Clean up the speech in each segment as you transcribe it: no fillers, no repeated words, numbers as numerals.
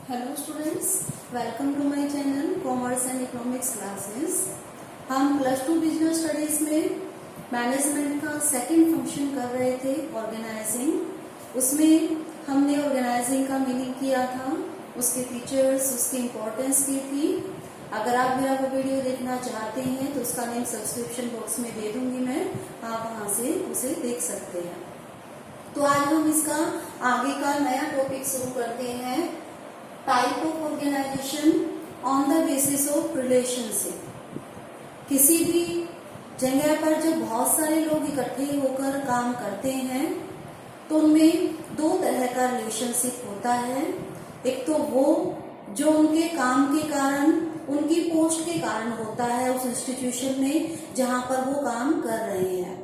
Hello students, welcome to my channel commerce and economics classes. हम plus two business studies में management का second function कर रहे थे, ऑर्गेनाइजिंग। उसमें हमने ऑर्गेनाइजिंग का मीनिंग किया था, उसके फीचर्स, उसकी इम्पोर्टेंस की थी। अगर आप मेरा वो वीडियो देखना चाहते हैं तो उसका लिंक सब्सक्रिप्शन बॉक्स में दे दूंगी मैं, आप वहां से उसे देख सकते हैं। तो आज हम इसका आगे का नया टॉपिक शुरू करते हैं, type of organization on the basis of relationship. किसी भी जगह पर जब बहुत सारे लोग इकट्ठे होकर काम करते हैं तो उनमें दो तरह का रिलेशनशिप होता है। एक तो वो जो उनके काम के कारण, उनकी पोस्ट के कारण होता है उस इंस्टीट्यूशन में जहां पर वो काम कर रहे हैं,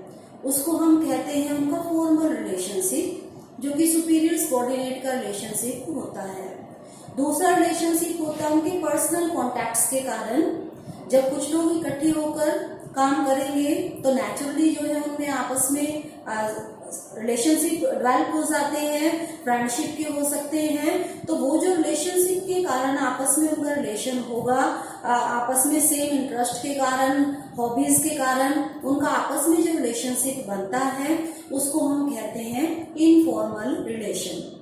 उसको हम कहते हैं उनका फॉर्मल रिलेशनशिप, जो कि सुपीरियर सबऑर्डिनेट का रिलेशनशिप होता है। दूसरा रिलेशनशिप होता है उनके पर्सनल कॉन्टैक्ट्स के कारण। जब कुछ लोग इकट्ठे होकर काम करेंगे तो नेचुरली जो है उनमें आपस में रिलेशनशिप डेवलप हो जाते हैं, फ्रेंडशिप के हो सकते हैं। तो वो जो रिलेशनशिप के कारण आपस में उनका रिलेशन होगा, आपस में सेम इंटरेस्ट के कारण, हॉबीज के कारण उनका आपस में जो रिलेशनशिप बनता है उसको हम कहते हैं इनफॉर्मल रिलेशन।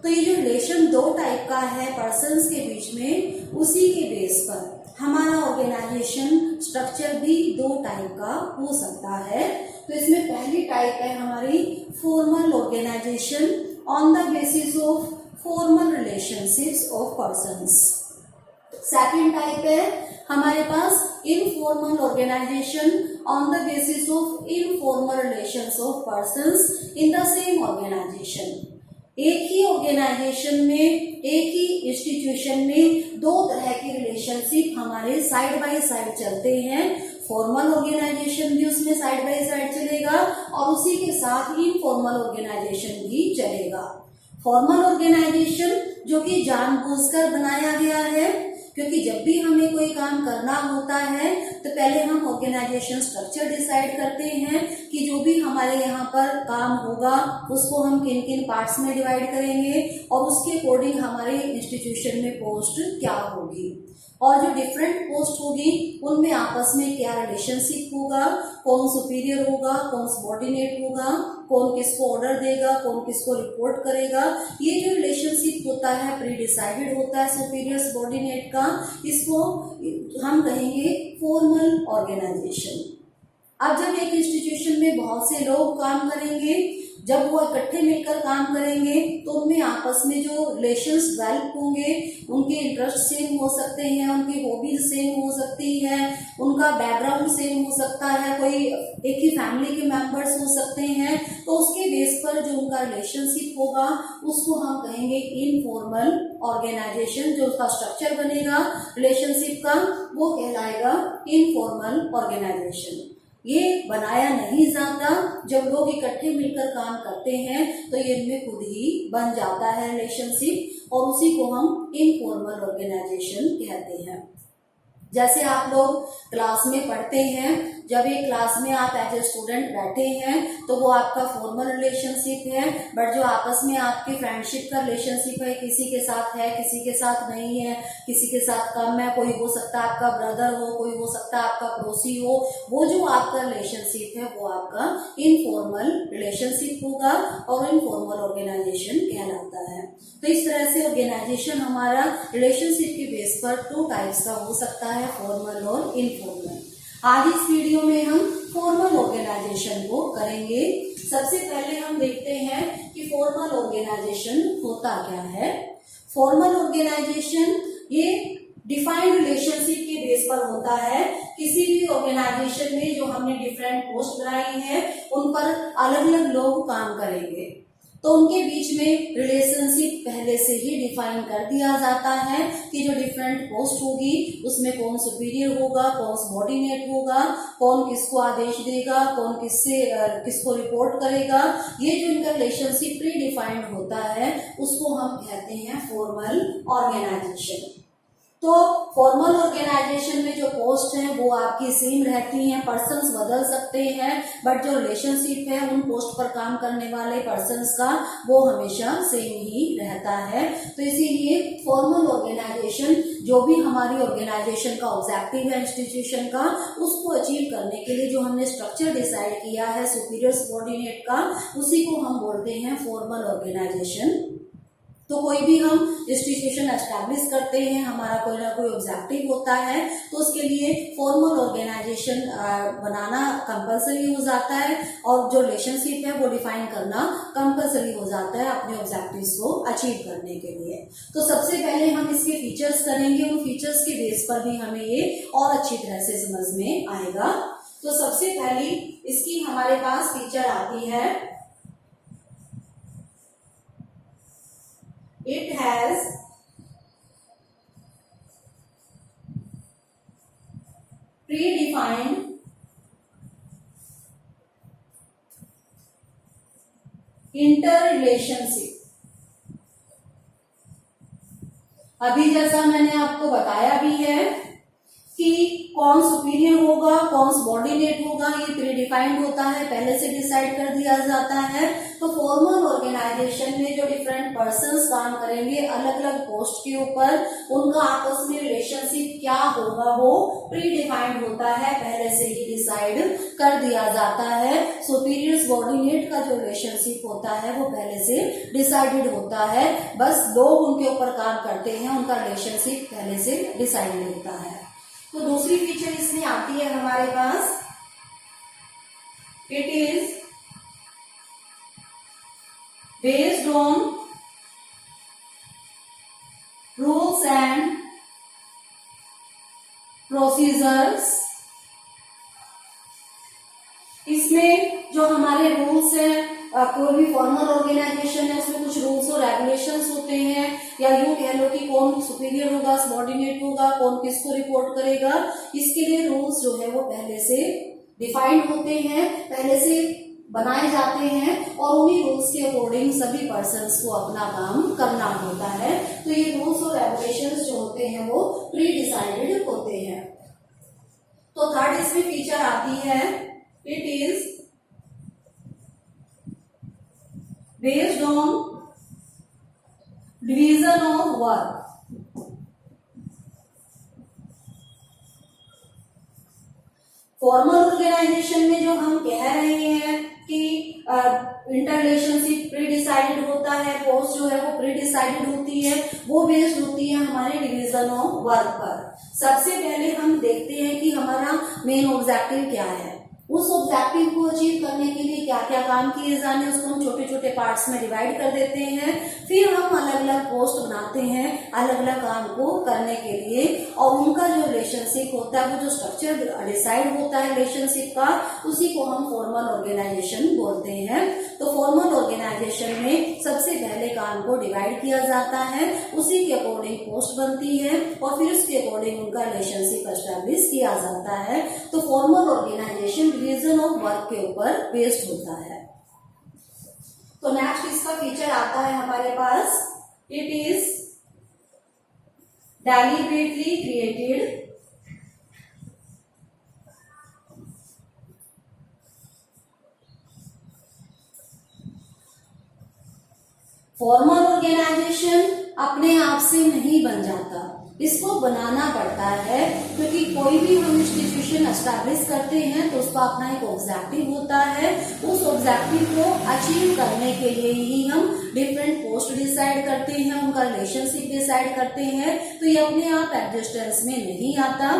तो ये जो रिलेशन दो टाइप का है पर्सन्स के बीच में, उसी के बेस पर हमारा ऑर्गेनाइजेशन स्ट्रक्चर भी दो टाइप का हो सकता है। तो इसमें पहली टाइप है हमारी formal organisation on the basis of formal relationships of persons. Second type है हमारे पास informal organisation on the basis of informal relations of persons in the same organisation. एक ही ऑर्गेनाइजेशन में, एक ही इंस्टीट्यूशन में दो तरह के रिलेशनशिप हमारे साइड बाय साइड चलते हैं। फॉर्मल ऑर्गेनाइजेशन भी उसमें साइड बाय साइड चलेगा और उसी के साथ इनफॉर्मल ऑर्गेनाइजेशन भी चलेगा। फॉर्मल ऑर्गेनाइजेशन जो कि जानबूझकर बनाया गया है, क्योंकि जब भी हमें कोई काम करना होता है तो पहले हम ऑर्गेनाइजेशन स्ट्रक्चर डिसाइड करते हैं कि जो भी हमारे यहाँ पर काम होगा उसको हम किन किन पार्ट्स में डिवाइड करेंगे और उसके अकॉर्डिंग हमारे इंस्टीट्यूशन में पोस्ट क्या होगी, और जो डिफरेंट पोस्ट होगी उनमें आपस में क्या रिलेशनशिप होगा, कौन सुपीरियर होगा, कौन सबऑर्डिनेट होगा, कौन किसको ऑर्डर देगा, कौन किसको रिपोर्ट करेगा। ये जो रिलेशनशिप होता है प्री डिसाइडेड होता है सुपीरियर सबऑर्डिनेट का, इसको हम कहेंगे फॉर्मल ऑर्गेनाइजेशन। अब जब एक इंस्टीट्यूशन में बहुत से लोग काम करेंगे, जब वो इकट्ठे मिलकर काम करेंगे तो उनमें आपस में जो रिलेशंस डेवलप होंगे, उनके इंटरेस्ट सेम हो सकते हैं, उनकी हॉबीज सेम हो सकती है, उनका बैकग्राउंड सेम हो सकता है, कोई एक ही फैमिली के मेंबर्स हो सकते हैं। तो उसके बेस पर जो उनका रिलेशनशिप होगा उसको हम कहेंगे इनफॉर्मल ऑर्गेनाइजेशन। जो उसका स्ट्रक्चर बनेगा रिलेशनशिप का वो कहलाएगा इनफॉर्मल ऑर्गेनाइजेशन। ये बनाया नहीं जाता, जब लोग इकट्ठे मिलकर काम करते हैं तो ये इनमें खुद ही बन जाता है रिलेशनशिप, और उसी को हम इनफॉर्मल ऑर्गेनाइजेशन कहते हैं। जैसे आप लोग क्लास में पढ़ते हैं, जब एक क्लास में आप एज ए स्टूडेंट बैठे हैं तो वो आपका फॉर्मल रिलेशनशिप है, बट जो आपस में आपके फ्रेंडशिप का रिलेशनशिप है, किसी के साथ है, किसी के साथ नहीं है, किसी के साथ कम है, कोई हो सकता है आपका ब्रदर हो, कोई हो सकता है आपका पड़ोसी हो, वो जो आपका रिलेशनशिप है वो आपका इनफॉर्मल रिलेशनशिप होगा और इनफॉर्मल ऑर्गेनाइजेशन कहलाता है। तो इस तरह से ऑर्गेनाइजेशन हमारा रिलेशनशिप के बेस पर दो टाइप्स का हो सकता है, फॉर्मल और इनफॉर्मल। आज इस वीडियो में हम फॉर्मल ऑर्गेनाइजेशन को करेंगे। सबसे पहले हम देखते हैं कि फॉर्मल ऑर्गेनाइजेशन होता क्या है। फॉर्मल ऑर्गेनाइजेशन ये डिफाइंड रिलेशनशिप के बेस पर होता है। किसी भी ऑर्गेनाइजेशन में जो हमने डिफरेंट पोस्ट बनाई है उन पर अलग अलग लोग काम करेंगे, तो उनके बीच में रिलेशनशिप पहले से ही डिफाइन कर दिया जाता है कि जो डिफरेंट पोस्ट होगी उसमें कौन सुपीरियर होगा, कौन सबऑर्डिनेट होगा, कौन किसको आदेश देगा, कौन किसको रिपोर्ट करेगा। ये जो इनका रिलेशनशिप प्री डिफाइंड होता है उसको हम कहते हैं फॉर्मल ऑर्गेनाइजेशन। तो फॉर्मल ऑर्गेनाइजेशन में जो पोस्ट है वो आपकी सेम रहती हैं, पर्सन्स बदल सकते हैं, बट जो रिलेशनशिप है उन पोस्ट पर काम करने वाले पर्सन्स का वो हमेशा सेम ही रहता है। तो इसीलिए फॉर्मल ऑर्गेनाइजेशन जो भी हमारी ऑर्गेनाइजेशन का ऑब्जेक्टिव है इंस्टीट्यूशन का, उसको अचीव करने के लिए जो हमने स्ट्रक्चर डिसाइड किया है सुपीरियर सबऑर्डिनेट का, उसी को हम बोलते हैं फॉर्मल ऑर्गेनाइजेशन। तो कोई भी हम इंस्टीट्यूशन एस्टैब्लिश करते हैं, हमारा कोई ना कोई ऑब्जेक्टिव होता है, तो उसके लिए फॉर्मल ऑर्गेनाइजेशन बनाना कंपलसरी हो जाता है और जो रिलेशनशिप है वो डिफाइन करना कंपलसरी हो जाता है अपने ऑब्जेक्टिव्स को अचीव करने के लिए। तो सबसे पहले हम इसके फीचर्स करेंगे, उन फीचर्स के बेस पर भी हमें ये और अच्छी तरह से समझ में आएगा। तो सबसे पहली इसकी हमारे पास फीचर आती है, it has predefined interrelationship। अभी जैसा मैंने आपको बताया भी है कि कौन सुपीरियर होगा, कौन सबऑर्डिनेट होगा, ये प्रीडिफाइंड होता है, पहले से डिसाइड कर दिया जाता है। तो फॉर्मल ऑर्गेनाइजेशन में जो डिफरेंट पर्सन्स काम करेंगे अलग अलग पोस्ट के ऊपर, उनका आपस में रिलेशनशिप क्या होगा वो प्रीडिफाइंड होता है, पहले से ही डिसाइड कर दिया जाता है। सुपीरियर सबऑर्डिनेट का जो रिलेशनशिप होता है वो पहले से डिसाइडेड होता है, बस लोग उनके ऊपर काम करते हैं, उनका रिलेशनशिप पहले से डिसाइडेड होता है। तो दूसरी फीचर इसमें आती है हमारे पास, it is based on rules and procedures. इसमें जो हमारे रूल्स हैं, कोई भी फॉर्मल ऑर्गेनाइजेशन है उसमें कुछ रूल्स और रेगुलेशंस होते हैं, या यूं कह लो कि कौन सुपीरियर होगा, सबऑर्डिनेट होगा, कौन किसको रिपोर्ट करेगा, इसके लिए रूल्स जो है वो पहले से डिफाइंड होते हैं, पहले से बनाए जाते हैं और उन्हीं रूल्स के अकॉर्डिंग सभी पर्सन्स को अपना काम करना होता है। तो ये रूल्स और रेगुलेशंस जो होते हैं वो प्री डिसाइडेड होते हैं। तो थर्ड इसमें फीचर आती है, it is based on division of work. Formal organization में जो हम कह रहे हैं कि इंटररिलेशनशिप प्री डिसाइडेड होता है, पोस्ट जो है वो प्री डिसाइडेड होती है, वो बेस्ड होती है हमारे डिवीजन ऑफ वर्क पर। सबसे पहले हम देखते हैं कि हमारा मेन ऑब्जेक्टिव क्या है, उस ऑब्जेक्टिव को अचीव करने के लिए क्या क्या काम किए जाने, उसको हम छोटे छोटे पार्ट्स में डिवाइड कर देते हैं। फिर हम अलग अलग पोस्ट बनाते हैं अलग अलग काम को करने के लिए, और उनका जो रिलेशनशिप होता है, वो जो स्ट्रक्चर डिसाइड होता है रिलेशनशिप का, उसी को हम फॉर्मल ऑर्गेनाइजेशन बोलते हैं। तो फॉर्मल ऑर्गेनाइजेशन में सबसे पहले काम को डिवाइड किया जाता है, उसी के अकॉर्डिंग पोस्ट बनती है और फिर उसके अकॉर्डिंग उनका रिलेशनशिप एस्टैब्लिश किया जाता है। तो formal organization division of work के ऊपर बेस्ड होता है। तो नेक्स्ट इसका फीचर आता है हमारे पास, it is deliberately created formal organisation अपने आप से नहीं बन जाता, इसको बनाना पड़ता है, क्योंकि कोई भी हम इंस्टीट्यूशन एस्टैब्लिश करते हैं तो उसका अपना एक ऑब्जेक्टिव होता है। उस ऑब्जेक्टिव को अचीव करने के लिए ही हम डिफरेंट पोस्ट डिसाइड करते हैं, उनका रिलेशनशिप डिसाइड करते हैं। तो ये अपने आप एग्जिस्टेंस में नहीं आता।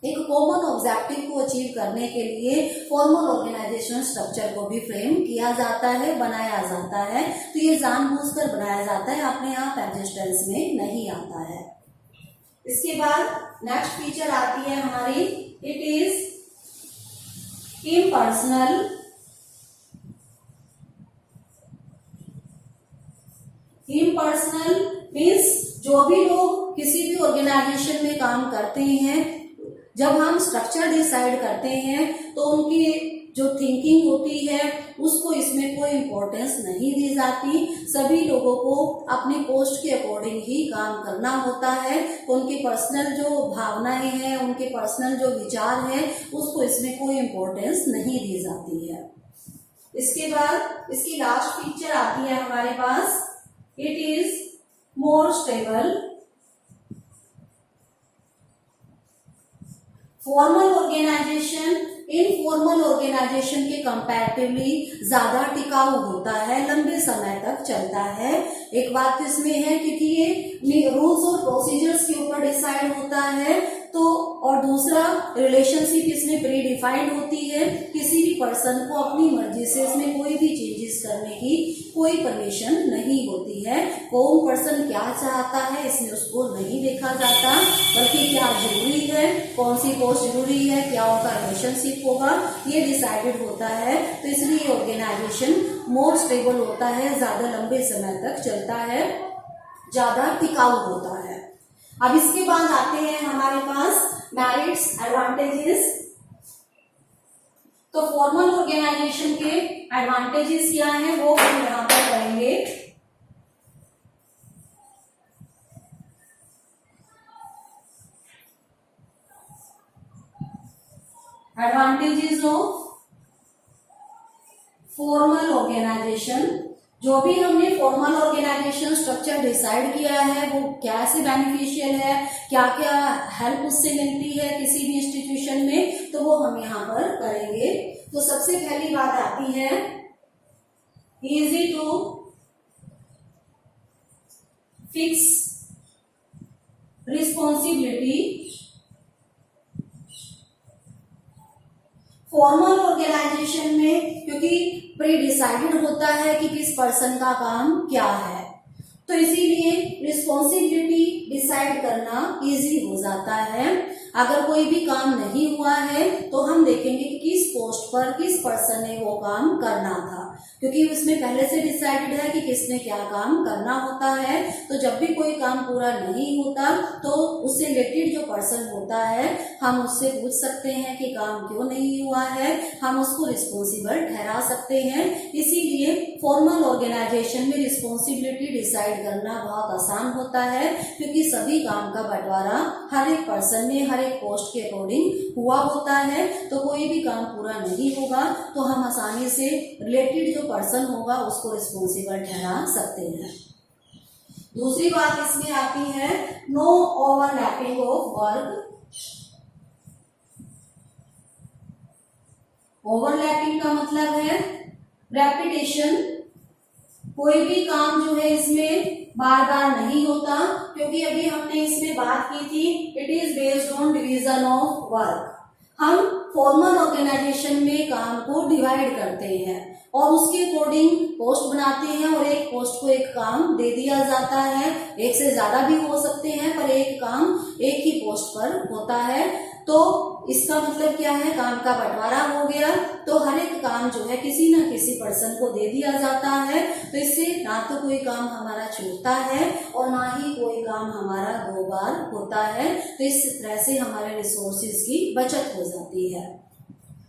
एक कॉमन ऑब्जेक्टिव को अचीव करने के लिए फॉर्मल ऑर्गेनाइजेशन स्ट्रक्चर को भी फ्रेम किया जाता है, बनाया जाता है। तो ये जानबूझकर बनाया जाता है, अपने आप एग्जिस्टेंस में नहीं आता है। इसके बाद नेक्स्ट फीचर आती है हमारी, it is impersonal. Impersonal means जो भी लोग किसी भी ऑर्गेनाइजेशन में काम करते हैं, जब हम स्ट्रक्चर डिसाइड करते हैं तो उनकी जो थिंकिंग होती है उसको इसमें कोई इम्पोर्टेंस नहीं दी जाती। सभी लोगों को अपनी पोस्ट के अकॉर्डिंग ही काम करना होता है। उनकी पर्सनल जो भावनाएं हैं, उनके पर्सनल जो विचार हैं, उसको इसमें कोई इम्पोर्टेंस नहीं दी जाती है। इसके बाद इसकी लास्ट पिक्चर आती है हमारे पास, it is more stable. Formal organisation informal organisation के कंपैरेटिवली ज्यादा टिकाऊ होता है, लंबे समय तक चलता है। एक बात इसमें है क्योंकि ये रूल्स और प्रोसीजर्स के ऊपर डिसाइड होता है, तो और दूसरा रिलेशनशिप इसमें प्री डिफाइंड होती है। किसी भी पर्सन को अपनी मर्जी से इसमें कोई भी चेंजेस करने की कोई परमिशन नहीं होती है। कौन पर्सन क्या चाहता है इसमें उसको नहीं देखा जाता, बल्कि क्या जरूरी है, कौन सी पोस्ट जरूरी है, क्या उनका रिलेशनशिप होगा, ये डिसाइडेड होता है। तो इसलिए ऑर्गेनाइजेशन मोर स्टेबल होता है, ज्यादा लंबे समय तक चलता है, ज्यादा टिकाऊ होता है। अब इसके बाद आते हैं हमारे पास मेरिट्स एडवांटेजेस। तो फॉर्मल ऑर्गेनाइजेशन के एडवांटेजेस क्या हैं वो हम यहां पर करेंगे। Advantages of formal organization. जो भी हमने फॉर्मल ऑर्गेनाइजेशन स्ट्रक्चर डिसाइड किया है वो कैसे बेनिफिशियल है, क्या क्या हेल्प उससे मिलती है किसी भी इंस्टीट्यूशन में, तो वो हम यहाँ पर करेंगे। तो सबसे पहली बात आती है easy to fix responsibility. Formal organization में क्योंकि प्री डिसाइडेड होता है कि किस पर्सन का काम क्या है, तो इसीलिए रिस्पॉन्सिबिलिटी डिसाइड करना इजी हो जाता है। अगर कोई भी काम नहीं हुआ है तो हम देखेंगे कि किस पोस्ट पर किस पर्सन ने वो काम करना था, क्योंकि उसमें पहले से डिसाइडेड है कि किसने क्या काम करना होता है। तो जब भी कोई काम पूरा नहीं होता तो उससे रिलेटेड जो पर्सन होता है हम उससे पूछ सकते हैं कि काम क्यों नहीं हुआ है, हम उसको रिस्पॉन्सिबल ठहरा सकते हैं। इसीलिए फॉर्मल ऑर्गेनाइजेशन में रिस्पॉन्सिबिलिटी डिसाइड करना बहुत आसान होता है, क्योंकि सभी काम का बंटवारा हर एक पर्सन में हर एक पोस्ट के अकॉर्डिंग हुआ होता है। तो कोई भी काम पूरा नहीं होगा तो हम आसानी से रिलेटेड जो पर्सन होगा उसको रिस्पॉन्सिबल ठहरा सकते हैं। दूसरी बात इसमें आती है no overlapping of work. Overlapping का मतलब है रेपिटेशन। कोई भी काम जो है इसमें बार बार नहीं होता, क्योंकि अभी हमने इसमें बात की थी it is based on division of work. हम फॉर्मल ऑर्गेनाइजेशन में काम को डिवाइड करते हैं और उसके अकॉर्डिंग पोस्ट बनाते हैं और एक पोस्ट को एक काम दे दिया जाता है। एक से ज्यादा भी हो सकते हैं पर एक काम एक ही पोस्ट पर होता है। तो इसका मतलब क्या है, काम का बंटवारा हो गया तो हर एक काम जो है किसी न किसी पर्सन को दे दिया जाता है। तो इससे ना तो कोई काम हमारा छूटता है और ना ही कोई काम हमारा दो बार होता है। तो इस तरह से हमारे रिसोर्सेज की बचत हो जाती है।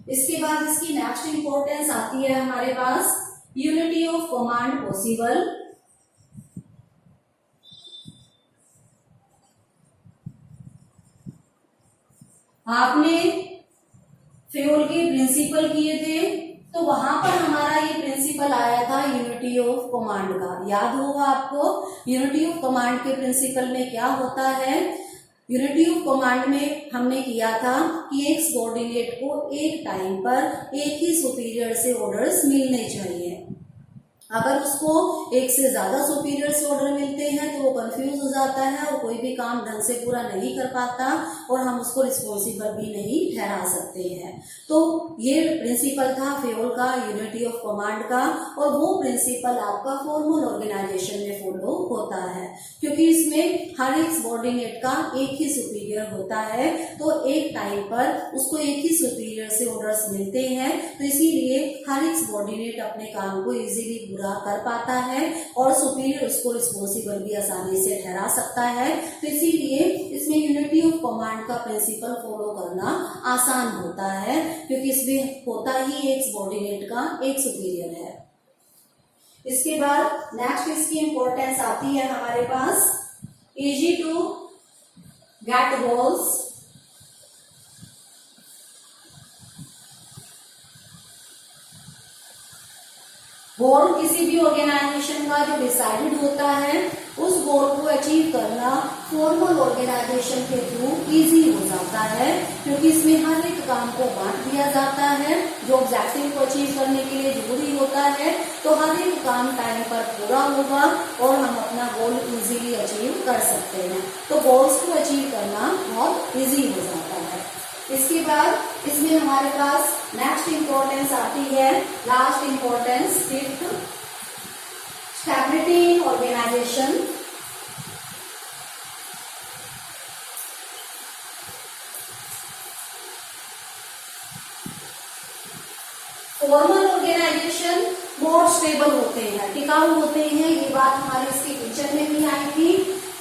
इसके बाद इसकी नेक्स्ट इंपॉर्टेंस आती है हमारे पास यूनिटी ऑफ कमांड पॉसिबल। आपने फ्यूल के प्रिंसिपल किए थे तो वहां पर हमारा ये प्रिंसिपल आया था यूनिटी ऑफ कमांड का, याद होगा आपको। यूनिटी ऑफ कमांड के प्रिंसिपल में क्या होता है, यूनिटी ऑफ कमांड में हमने किया था कि एक सबऑर्डिनेट को एक टाइम पर एक ही सुपीरियर से ऑर्डर्स मिलने चाहिए। अगर उसको एक से ज्यादा सुपीरियर से ऑर्डर मिलते हैं तो वो कंफ्यूज हो जाता है और कोई भी काम ढंग से पूरा नहीं कर पाता और हम उसको रिस्पॉन्सिबल भी नहीं ठहरा सकते हैं। तो ये प्रिंसिपल था फ्यूल का, यूनिटी ऑफ कमांड का, और वो प्रिंसिपल आपका फॉर्मल ऑर्गेनाइजेशन में फॉलो होता है, क्योंकि इसमें हर एक सबऑर्डिनेट का एक ही सुपीरियर होता है। तो एक टाइम पर उसको एक ही सुपीरियर से ऑर्डर्स मिलते हैं, तो इसीलिए हर एक सबऑर्डिनेट अपने काम को इजीली पूरा कर पाता है और सुपीरियर उसको रिस्पॉन्सिबल भी आसानी से ठहरा सकता है। तो इसीलिए इसमें यूनिटी ऑफ कमांड का प्रिंसिपल फॉलो करना आसान होता है, क्योंकि इसमें होता ही एक सबॉर्डिनेट का एक सुपीरियर है। इसके बाद नेक्स्ट इसकी इंपॉर्टेंस आती है हमारे पास इजी टू गेट गोल्स। गोल किसी भी ऑर्गेनाइजेशन का जो डिसाइडेड होता है उस गोल को अचीव करना फॉर्मल ऑर्गेनाइजेशन के थ्रू इजी हो जाता है, क्योंकि इसमें हर एक काम को बांट दिया जाता है जो ऑब्जेक्टिव को अचीव करने के लिए जरूरी होता है। तो हर एक काम टाइम पर पूरा होगा और हम अपना गोल इजीली अचीव कर सकते हैं। तो गोल्स को अचीव करना बहुत इजी हो जाता है। इसके बाद इसमें हमारे पास नेक्स्ट इंपॉर्टेंस आती है, last importance fifth, stability in organization. Formal organization more stable होते हैं, टिकाऊ होते हैं। ये बात हमारे इसके टीचर में भी आई थी,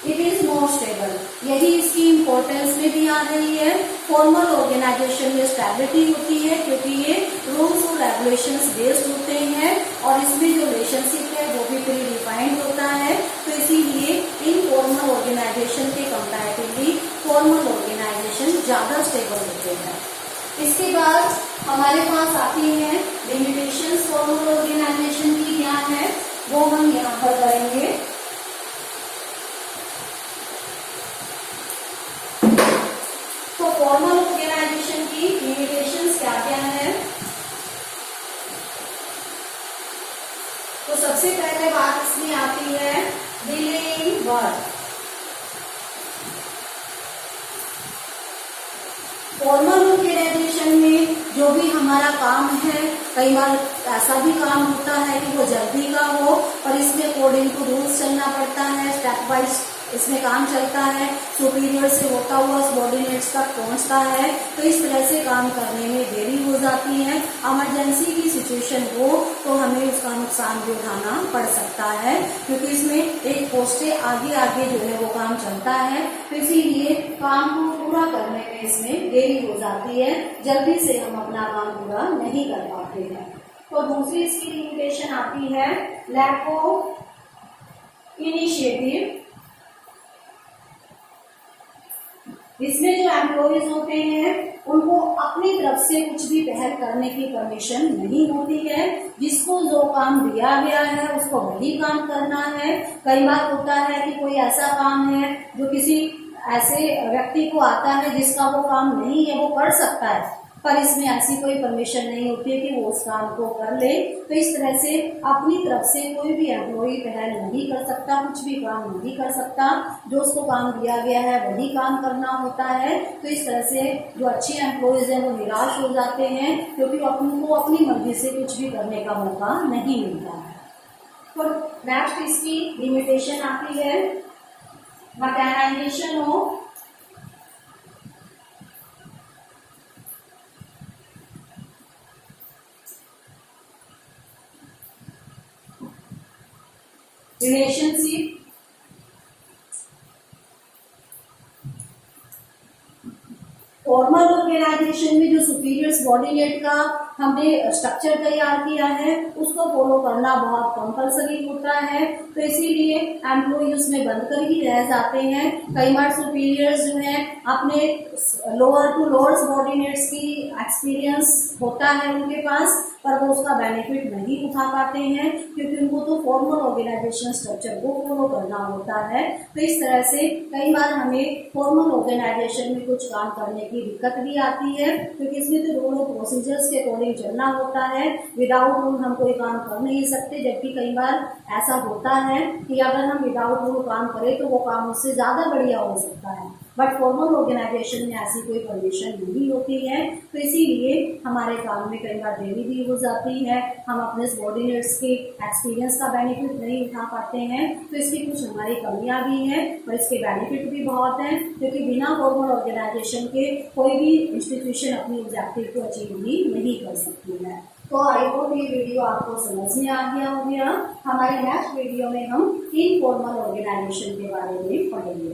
इट इज मोर स्टेबल, यही इसकी इंपॉर्टेंस में भी आ रही है। फॉर्मल ऑर्गेनाइजेशन में स्टेबिलिटी होती है क्योंकि ये रूल्स और रेगुलेशंस बेस्ड होते हैं और इसमें जो रिलेशनशिप है वो भी प्री डिफाइंड होता है। तो इसीलिए इन फॉर्मल ऑर्गेनाइजेशन के कंपैरेटिवली फॉर्मल ऑर्गेनाइजेशन ज्यादा स्टेबल होते हैं। इसके बाद हमारे पास आती है लिमिटेशंस फॉर्मल ऑर्गेनाइजेशन की क्या है, वो हम यहाँ पर करेंगे। तो फॉर्मल ऑर्गेनाइजेशन की लिमिटेशंस क्या क्या है, तो सबसे पहले बात इसमें आती है delay in work. Formal organization में जो भी हमारा काम है, कई बार ऐसा भी काम होता है कि वो जल्दी का हो और इसमें अकॉर्डिंग टू रूल्स चलना पड़ता है, स्टेप वाइज इसमें काम चलता है, सुपीरियर से होता हुआ सबॉर्डिनेट्स तक पहुंचता है। तो इस तरह से काम करने में देरी हो जाती है। इमरजेंसी की सिचुएशन हो तो हमें उसका नुकसान भी उठाना पड़ सकता है, क्योंकि इसमें एक पोस्टे आगे आगे जो है वो काम चलता है। तो इसीलिए काम को पूरा करने में इसमें देरी हो जाती है, जल्दी से हम अपना काम पूरा नहीं कर पाते हैं। तो दूसरी इसकी लिमिटेशन आती है लैक ऑफ इनिशिएटिव। इसमें जो एम्प्लॉयज होते हैं उनको अपनी तरफ से कुछ भी पहल करने की परमिशन नहीं होती है। जिसको जो काम दिया गया है उसको वही काम करना है। कई बार होता है कि कोई ऐसा काम है जो किसी ऐसे व्यक्ति को आता है जिसका वो काम नहीं है, वो कर सकता है, पर इसमें ऐसी कोई परमिशन नहीं होती है कि वो उस काम को कर ले। तो इस तरह से अपनी तरफ से कोई भी एम्प्लॉई पहल नहीं कर सकता, कुछ भी काम नहीं कर सकता। जो उसको काम दिया गया है वही काम करना होता है। तो इस तरह से जो अच्छे एम्प्लॉयज हैं वो निराश हो जाते हैं, क्योंकि उनको अपनी मर्जी से कुछ भी करने का मौका नहीं मिलता है। तो नेक्स्ट इसकी लिमिटेशन आती है mechanization of relationship. Formal organization में जो सुपीरियर सबॉर्डिनेट का हमने स्ट्रक्चर तैयार किया है उसको फॉलो करना बहुत कंपलसरी होता है। तो इसीलिए एम्प्लॉय उसमें बंद कर ही रह जाते हैं। कई बार सुपीरियर्स जो है अपने लोअर टू लोअर सबॉर्डिनेट्स की एक्सपीरियंस होता है उनके पास, पर वो उसका बेनिफिट नहीं उठा पाते हैं, क्योंकि उनको तो फॉर्मल ऑर्गेनाइजेशन स्ट्रक्चर को फॉलो करना होता है। तो इस तरह से कई बार हमें फॉर्मल ऑर्गेनाइजेशन में कुछ काम करने की दिक्कत भी आती है, क्योंकि इसमें तो रूल और प्रोसीजर्स के अकॉर्डिंग चलना होता है। विदाउट रूल हम कोई काम कर नहीं सकते, जबकि कई बार ऐसा होता है कि अगर हम विदाउट रूल काम करें तो वो काम उससे ज्यादा बढ़िया हो सकता है, बट फॉर्मल ऑर्गेनाइजेशन में ऐसी कोई परमिशन नहीं होती है। तो इसीलिए हमारे काम में कई बार देरी भी हो जाती है, हम अपने सबॉर्डिनेट्स के एक्सपीरियंस का बेनिफिट नहीं उठा पाते हैं। तो इसकी कुछ हमारी कमियां भी हैं और इसके बेनिफिट भी बहुत हैं, क्योंकि बिना फॉर्मल ऑर्गेनाइजेशन के कोई भी इंस्टीट्यूशन अपनी ऑब्जेक्टिव को अचीव भी नहीं कर सकती है। तो आई होप ये वीडियो आपको समझ में आ गया होगा। हमारे नेक्स्ट वीडियो में हम इनफॉर्मल ऑर्गेनाइजेशन के बारे में पढ़ेंगे।